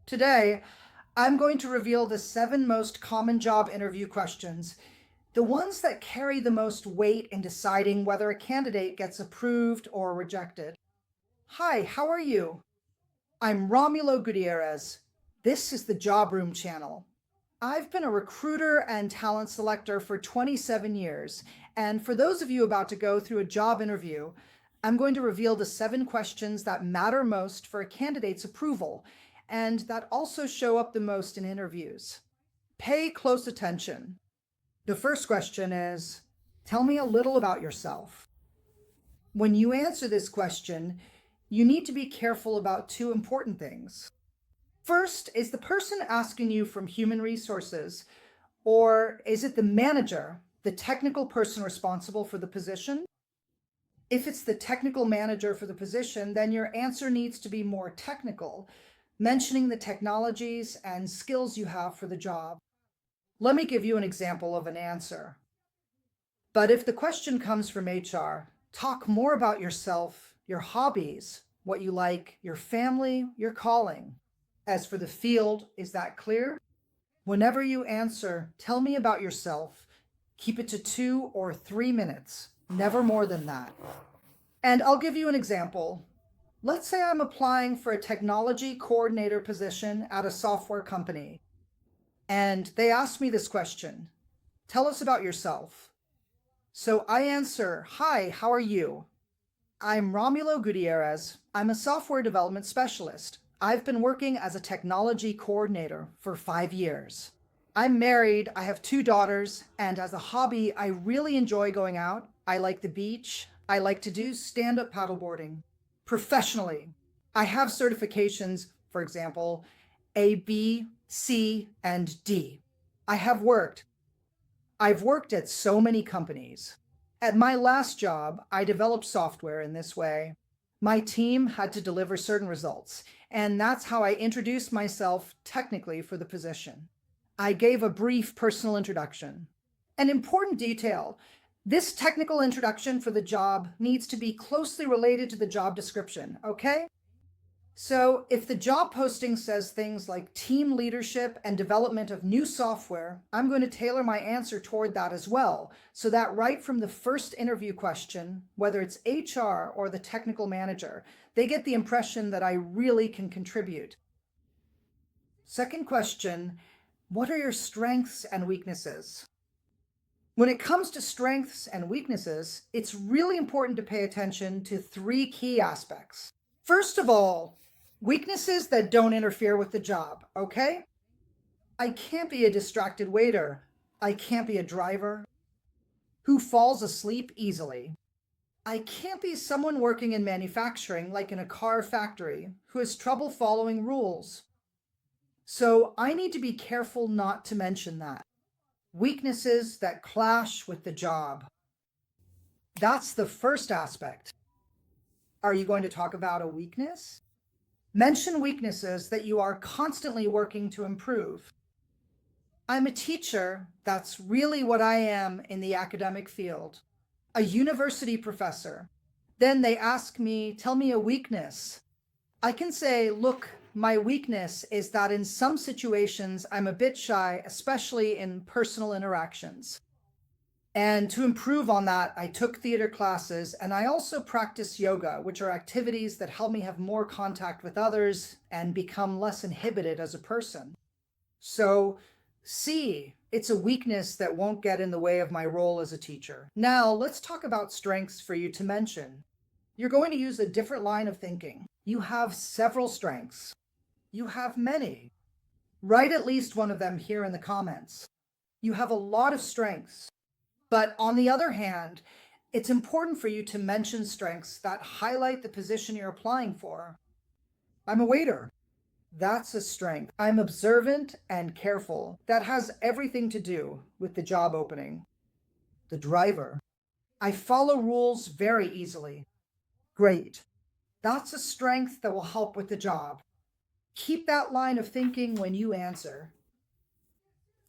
Today, I'm going to reveal the 7 most common job interview questions, the ones that carry the most weight in deciding whether a candidate gets approved or rejected. Hi, how are you? I'm Romulo Gutierrez. This is the Job Room channel. I've been a recruiter and talent selector for 27 years, and for those of you about to go through a job interview, I'm going to reveal the 7 questions that matter most for a candidate's approval and that also show up the most in interviews. Pay close attention. The first question is, tell me a little about yourself. When you answer this question, you need to be careful about 2 important things. First, is the person asking you from human resources, or is it the manager, the technical person responsible for the position? If it's the technical manager for the position, then your answer needs to be more technical, mentioning the technologies and skills you have for the job. Let me give you an example of an answer. But if the question comes from HR, talk more about yourself, your hobbies, what you like, your family, your calling. As for the field, is that clear? Whenever you answer, tell me about yourself, keep it to 2 or 3 minutes, never more than that. And I'll give you an example. Let's say I'm applying for a technology coordinator position at a software company, and they ask me this question: tell us about yourself. So I answer, hi, how are you? I'm Romulo Gutierrez. I'm a software development specialist. I've been working as a technology coordinator for 5 years. I'm married, I have 2 daughters, and as a hobby, I really enjoy going out. I like the beach. I like to do stand-up paddleboarding. Professionally, I have certifications, for example, A, B, C, and D. I've worked at so many companies. At my last job, I developed software in this way. My team had to deliver certain results, and that's how I introduced myself technically for the position. I gave a brief personal introduction. An important detail: this technical introduction for the job needs to be closely related to the job description, okay? So if the job posting says things like team leadership and development of new software, I'm going to tailor my answer toward that as well, so that right from the first interview question, whether it's HR or the technical manager, they get the impression that I really can contribute. Second question, what are your strengths and weaknesses? When it comes to strengths and weaknesses, it's really important to pay attention to 3 key aspects. First of all, weaknesses that don't interfere with the job, okay? I can't be a distracted waiter. I can't be a driver who falls asleep easily. I can't be someone working in manufacturing, like in a car factory, who has trouble following rules. So I need to be careful not to mention that. Weaknesses that clash with the job. That's the first aspect. Are you going to talk about a weakness? Mention weaknesses that you are constantly working to improve. I'm a teacher. That's really what I am in the academic field. A university professor. Then they ask me, tell me a weakness. I can say, look, my weakness is that in some situations I'm a bit shy, especially in personal interactions. And to improve on that, I took theater classes and I also practice yoga, which are activities that help me have more contact with others and become less inhibited as a person. So, C, it's a weakness that won't get in the way of my role as a teacher. Now, let's talk about strengths for you to mention. You're going to use a different line of thinking. You have several strengths. You have many. Write at least one of them here in the comments. You have a lot of strengths. But on the other hand, it's important for you to mention strengths that highlight the position you're applying for. I'm a waiter. That's a strength. I'm observant and careful. That has everything to do with the job opening. The driver. I follow rules very easily. Great. That's a strength that will help with the job. Keep that line of thinking when you answer.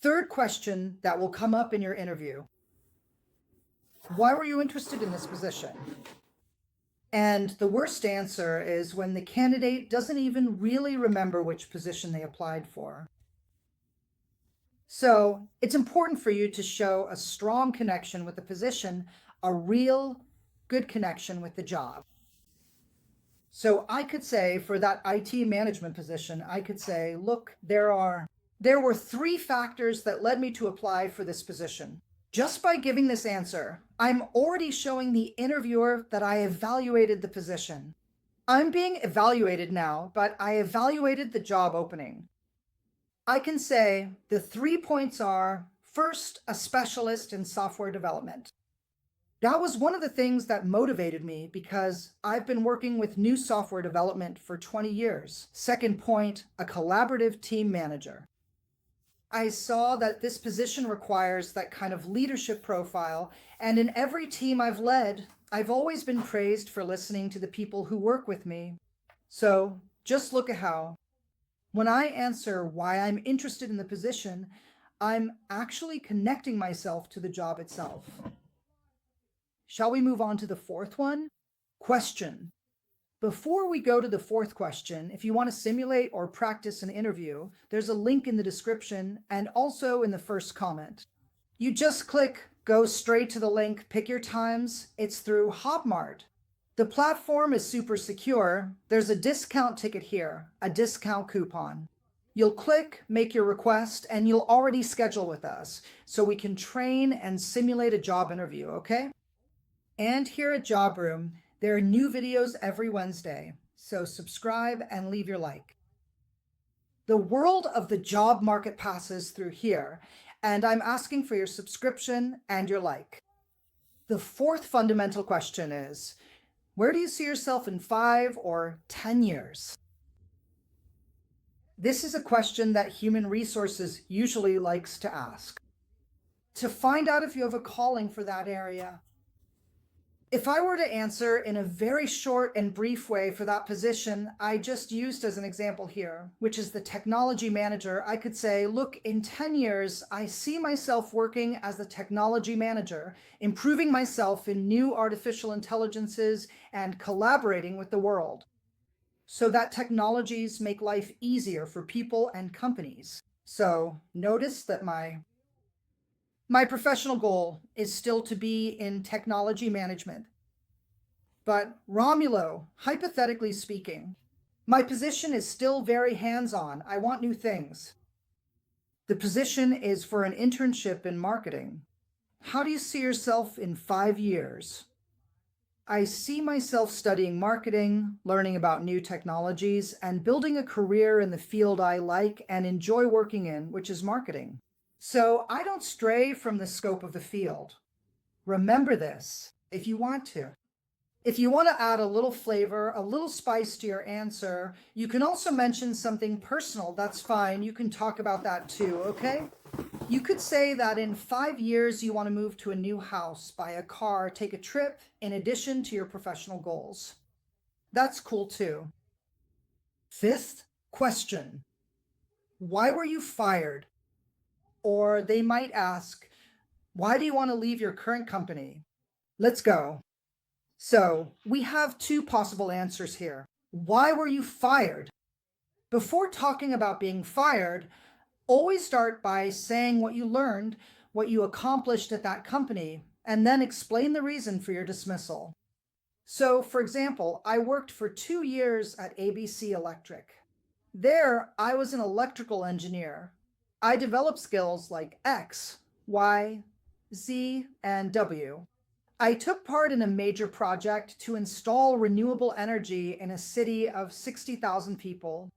Third question that will come up in your interview. Why were you interested in this position? And the worst answer is when the candidate doesn't even really remember which position they applied for. So it's important for you to show a strong connection with the position, a real good connection with the job. So I could say for that IT management position, I could say, look, there were 3 factors that led me to apply for this position. Just by giving this answer, I'm already showing the interviewer that I evaluated the position. I'm being evaluated now, but I evaluated the job opening. I can say the 3 points are: first, a specialist in software development. That was one of the things that motivated me because I've been working with new software development for 20 years. Second point, a collaborative team manager. I saw that this position requires that kind of leadership profile, and in every team I've led, I've always been praised for listening to the people who work with me. So just look at how, when I answer why I'm interested in the position, I'm actually connecting myself to the job itself. Shall we move on to the 4th one? Question. Before we go to the 4th question, if you want to simulate or practice an interview, there's a link in the description and also in the first comment. You just click go straight to the link, pick your times. It's through Hopmart. The platform is super secure. There's a discount ticket here, a discount coupon. You'll click, make your request, and you'll already schedule with us so we can train and simulate a job interview, okay? And here at Job Room, there are new videos every Wednesday, so subscribe and leave your like. The world of the job market passes through here, and I'm asking for your subscription and your like. The 4th fundamental question is, where do you see yourself in 5 or 10 years? This is a question that human resources usually likes to ask, to find out if you have a calling for that area. If I were to answer in a very short and brief way for that position I just used as an example here, which is the technology manager, I could say, look, in 10 years, I see myself working as the technology manager, improving myself in new artificial intelligences and collaborating with the world so that technologies make life easier for people and companies. So notice that my professional goal is still to be in technology management. But Romulo, hypothetically speaking, my position is still very hands-on. I want new things. The position is for an internship in marketing. How do you see yourself in 5 years? I see myself studying marketing, learning about new technologies, and building a career in the field I like and enjoy working in, which is marketing. So I don't stray from the scope of the field. Remember this if you want to. If you want to add a little flavor, a little spice to your answer, you can also mention something personal. That's fine. You can talk about that too, okay? You could say that in 5 years you want to move to a new house, buy a car, take a trip, in addition to your professional goals. That's cool too. 5th question. Why were you fired? Or they might ask, why do you want to leave your current company? Let's go. So we have 2 possible answers here. Why were you fired? Before talking about being fired, always start by saying what you learned, what you accomplished at that company, and then explain the reason for your dismissal. So, for example, I worked for 2 years at ABC Electric. There, I was an electrical engineer. I developed skills like X, Y, Z, and W. I took part in a major project to install renewable energy in a city of 60,000 people.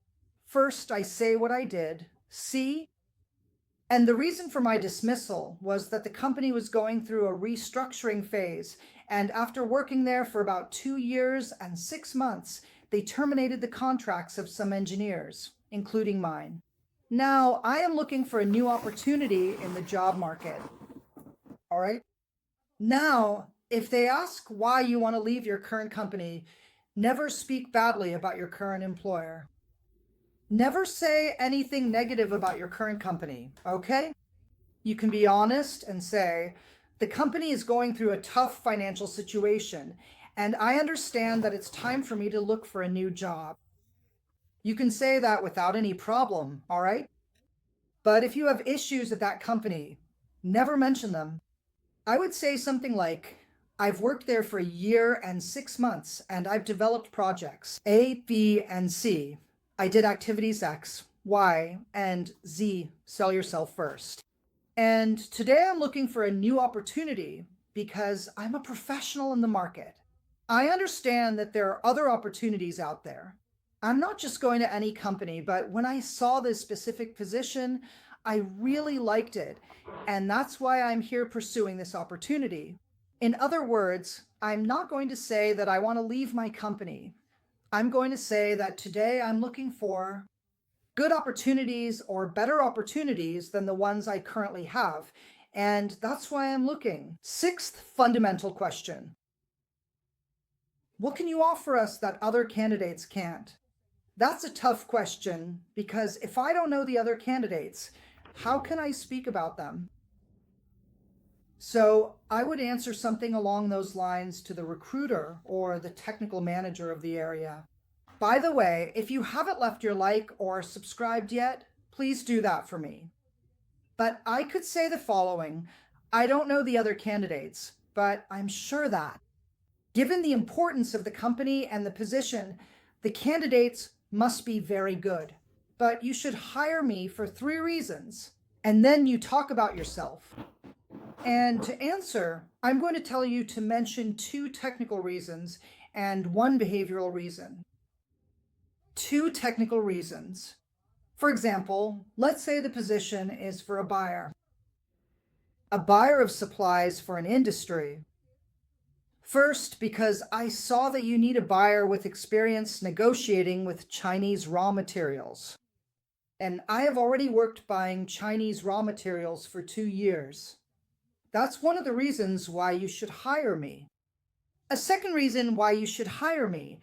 First, I say what I did, C, and the reason for my dismissal was that the company was going through a restructuring phase, and after working there for about 2 years and 6 months, they terminated the contracts of some engineers, including mine. Now, I am looking for a new opportunity in the job market. All right? Now, if they ask why you want to leave your current company, never speak badly about your current employer. Never say anything negative about your current company, okay? You can be honest and say, the company is going through a tough financial situation, and I understand that it's time for me to look for a new job. You can say that without any problem, all right? But if you have issues at that company, never mention them. I would say something like, I've worked there for a year and 6 months, and I've developed projects A, B, and C. I did activities X, Y, and Z. Sell yourself first. And today I'm looking for a new opportunity because I'm a professional in the market. I understand that there are other opportunities out there. I'm not just going to any company, but when I saw this specific position, I really liked it. And that's why I'm here pursuing this opportunity. In other words, I'm not going to say that I want to leave my company. I'm going to say that today I'm looking for good opportunities or better opportunities than the ones I currently have. And that's why I'm looking. Sixth fundamental question. What can you offer us that other candidates can't? That's a tough question because if I don't know the other candidates, how can I speak about them? So I would answer something along those lines to the recruiter or the technical manager of the area. By the way, if you haven't left your like or subscribed yet, please do that for me. But I could say the following. I don't know the other candidates, but I'm sure that, given the importance of the company and the position, the candidates must be very good. But you should hire me for 3 reasons, and then you talk about yourself. And to answer, I'm going to tell you to mention 2 technical reasons and 1 behavioral reason. 2 technical reasons. For example, let's say the position is for a buyer of supplies for an industry. First, because I saw that you need a buyer with experience negotiating with Chinese raw materials. And I have already worked buying Chinese raw materials for 2 years. That's one of the reasons why you should hire me. A second reason why you should hire me.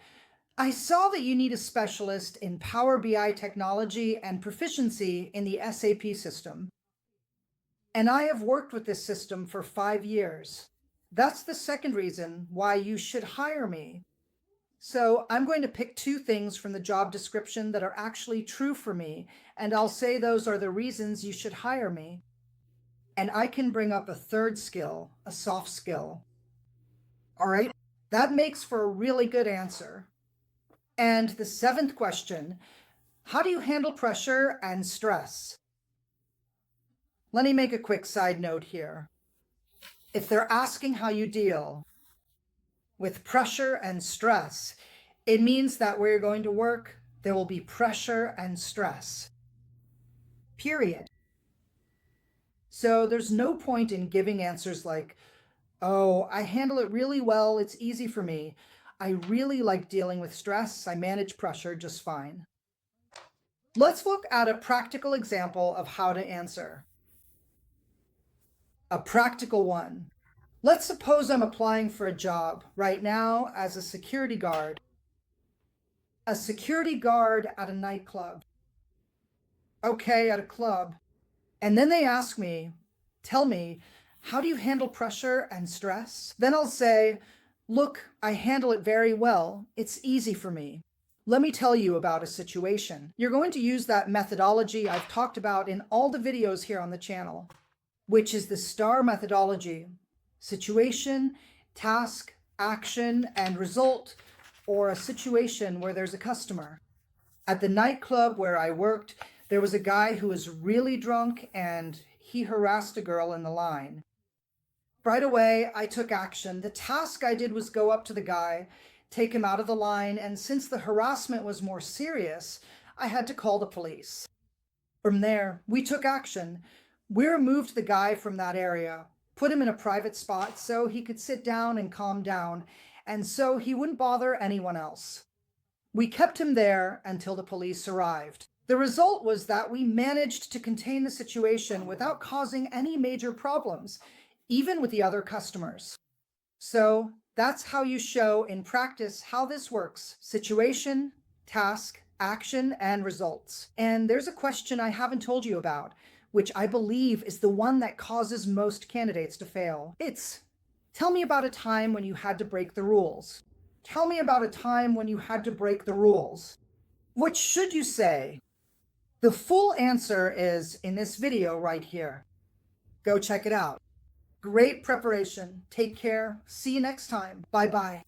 I saw that you need a specialist in Power BI technology and proficiency in the SAP system. And I have worked with this system for 5 years. That's the second reason why you should hire me. So I'm going to pick 2 things from the job description that are actually true for me, and I'll say those are the reasons you should hire me. And I can bring up a third skill, a soft skill. All right, that makes for a really good answer. And the 7th question, how do you handle pressure and stress? Let me make a quick side note here. If they're asking how you deal with pressure and stress, it means that where you're going to work, there will be pressure and stress. Period. So there's no point in giving answers like, oh, I handle it really well, it's easy for me. I really like dealing with stress, I manage pressure just fine. Let's look at a practical example of how to answer. A practical one. Let's suppose I'm applying for a job right now as a security guard. A security guard at a nightclub. Okay, at a club. And then they ask me, tell me, how do you handle pressure and stress? Then I'll say, look, I handle it very well. It's easy for me. Let me tell you about a situation. You're going to use that methodology I've talked about in all the videos here on the channel, which is the STAR methodology: situation, task, action, and result, or a situation where there's a customer. At the nightclub where I worked, there was a guy who was really drunk and he harassed a girl in the line. Right away, I took action. The task I did was go up to the guy, take him out of the line, and since the harassment was more serious, I had to call the police. From there, we took action. We removed the guy from that area, put him in a private spot so he could sit down and calm down, and so he wouldn't bother anyone else. We kept him there until the police arrived. The result was that we managed to contain the situation without causing any major problems, even with the other customers. So that's how you show in practice how this works: situation, task, action, and results. And there's a question I haven't told you about, which I believe is the one that causes most candidates to fail. It's, Tell me about a time when you had to break the rules. Tell me about a time when you had to break the rules. What should you say? The full answer is in this video right here. Go check it out. Great preparation. Take care. See you next time. Bye bye.